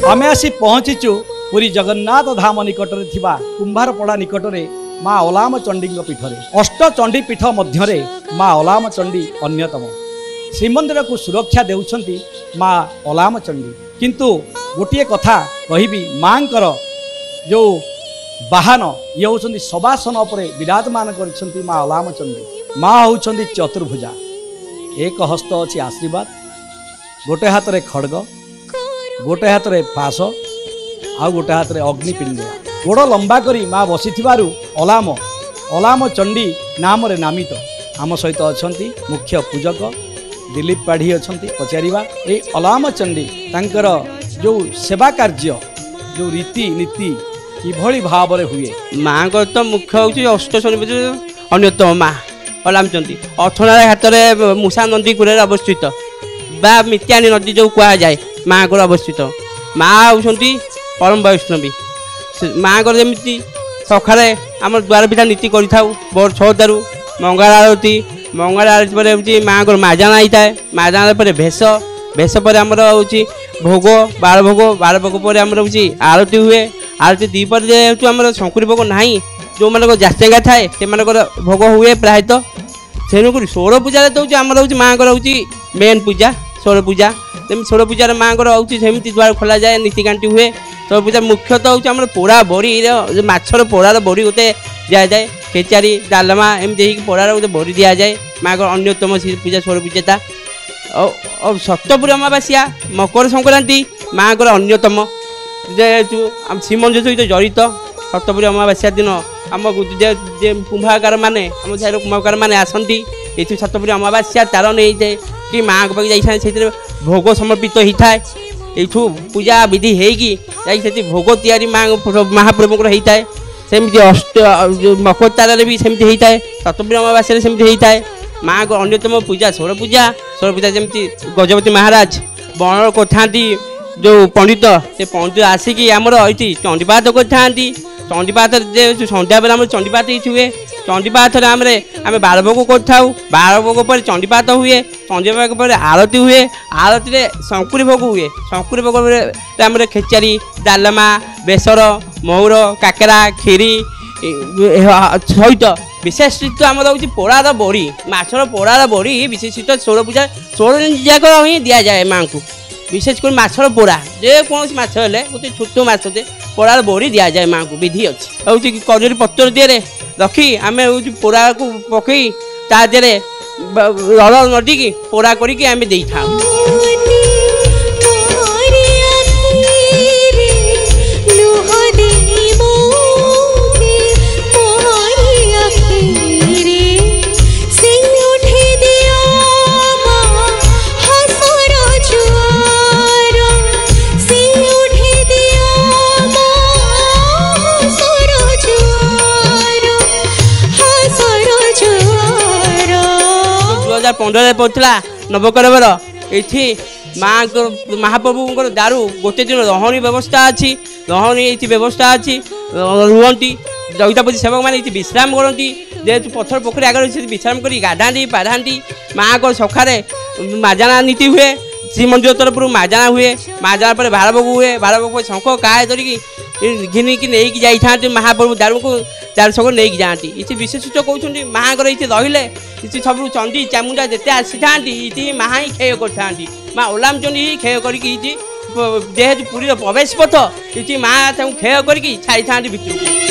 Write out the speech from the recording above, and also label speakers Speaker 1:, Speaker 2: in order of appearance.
Speaker 1: आमे आसी पहुँचीचु पुरी जगन्नाथ धाम निकट में कुंभारपड़ा निकट में माँ ओलाम चंडी पीठरे अष्ट चंडी पीठ मध्य माँ ओलाम चंडी अन्यतम श्रीमंदिर को सुरक्षा देउछंती माँ ओलाम चंडी किंतु गोटे कथा कहिबी माँकर जो बाहन ये होउछंती सबासन पर विराजमान करछंती माँ ओलाम चंडी माँ होउछंती चतुर्भुजा एक हस्त अछि आशीर्वाद गोटे हाथ रे खड्ग गोटे हाथ रे पाश आ गोटे हाथ रे अग्निपिंड गोड़ लंबा करी माँ बसी ओलाम ओलाम चंडी नाम रे नामित आम सहित अछंती मुख्य पूजक दिलीप पाढ़ी अछंती पचारिबा ए ओलाम चंडी तांकर जो सेवा कार्य जो रीति नीति किभली भाव रे हुए
Speaker 2: माँ को तो मुख्य होची अष्ट शनि अन्यतम माँ ओलाम चंडी अठनारा घाट रे मूषा नदी कूल अवस्थित बा मित्यानी नदी जो कह जाए माँ को अवस्थित माँ होती परम वैष्णवी माँ को जमी सकाଳେ आम द्वार पिठा नीति करूँ भोर 6टारू मंगल आरती पर माँ को माजाना होता है माजाना पर भेष भेष पर आमर हूँ भोग बार भोग पर आमर हूँ आरती हुए आरती दीपर जेहेतु आम शंकुरी भोग ना जो मान जाचेंगा थाए से भोग हुए प्रायतः तेणुक षोड़ पूजा तो आमर हूँ माँ को हूँ मेन पूजा षोड़ पूजा षोड़ पूजार माँ को सेमती द्वार खोल जाए नीतिकांति हुए षोड़ पूजा मुख्यतः हूँ आम पोड़ा बड़ी माछर पोड़ार बड़ी गोटे दि जाए खेचारी डालमा एमती पोड़ार गोटे बड़ी दि जाए माँ को अन्यतम पूजा षोड़ पूजा और सप्तपुरी अमावास्या मकर संक्रांति माँ को अन्यतम जेहेतु श्रीमंदिर सहित जड़ित सप्तपुरी अमावास्या दिन आम कुंभाकार मैंने आम साइड कुंभाकार मैंने आसती ये सप्तपुरी अमावास्या तार नहीं जाए कि माँ को पाखे जाए भोग समर्पित होता है यू पूजा विधि होगी भोग तैयारी माँ महाप्रभु होता है सेमती अष्ट मकर तार भी सेमती होता है सप्तपुरी अमावास्या सेमती होता है माँ को अन्यतम पूजा षोड़ पूजा जमी गजपति महाराज बण को जो पंडित से पंडित आसिकी आमर ये चंडीपाठ करते चंडीपाठ संध्या बेला चंडीपाठ हुए चंडीपाठ आम बार भोग कर बार भोग पर चंडीपाठ हुए चंडीपाठ पर आरती हुए आरती में शंकुरी भोग हुए शंकुरी भोग खेचारी डालमा बेसर महुर काकेरा खीरी सहित विशेषित आमर हूँ पोड़ार बड़ी माछर पोड़ार बड़ी विशेषित षोड़ पूजा 16 दिन जाक ही दि जाए माँ को विशेष कर माछर पोड़ा जेकोसी माछ हेले गोटे छोट माछटे पोड़ार बड़ी दि जाए माँ को विधि अच्छी हूँ कजरी पत्र दिए रखी आम हूँ पोड़ा को पकई ता देहरे रड़ नदी पोड़ा करके आम दे था पंद्रह पड़ता नवकरवर ये माँ महाप्रभु दारू गोटे दिन रहणी व्यवस्था अच्छी रहणी ये व्यवस्था अच्छी रुहती दईतापति सेवक मैंने विश्राम करती जेहेतु पत्थर पोखरी आगे विश्राम कर गाधाती पाधाती माँ को सखारे माजाना नीति हुए श्रीमंदिर तरफ माजाना हुए माजाना पर भार भोग हुए भार भोग शंख काय धरिकी घिनिकी नहीं जाती महाप्रभु दारू को दारू सब नहीं जाती ये विशेषित कहते माँ को ये रही ये सब चंडी चामुंडा जिते आसी था ये माँ ही क्षय करती माँ ओलाम चंडी ही क्षय करके जेहेतु पुरी प्रवेश पथ ये माँ क्षय करके छाड़ी था भितर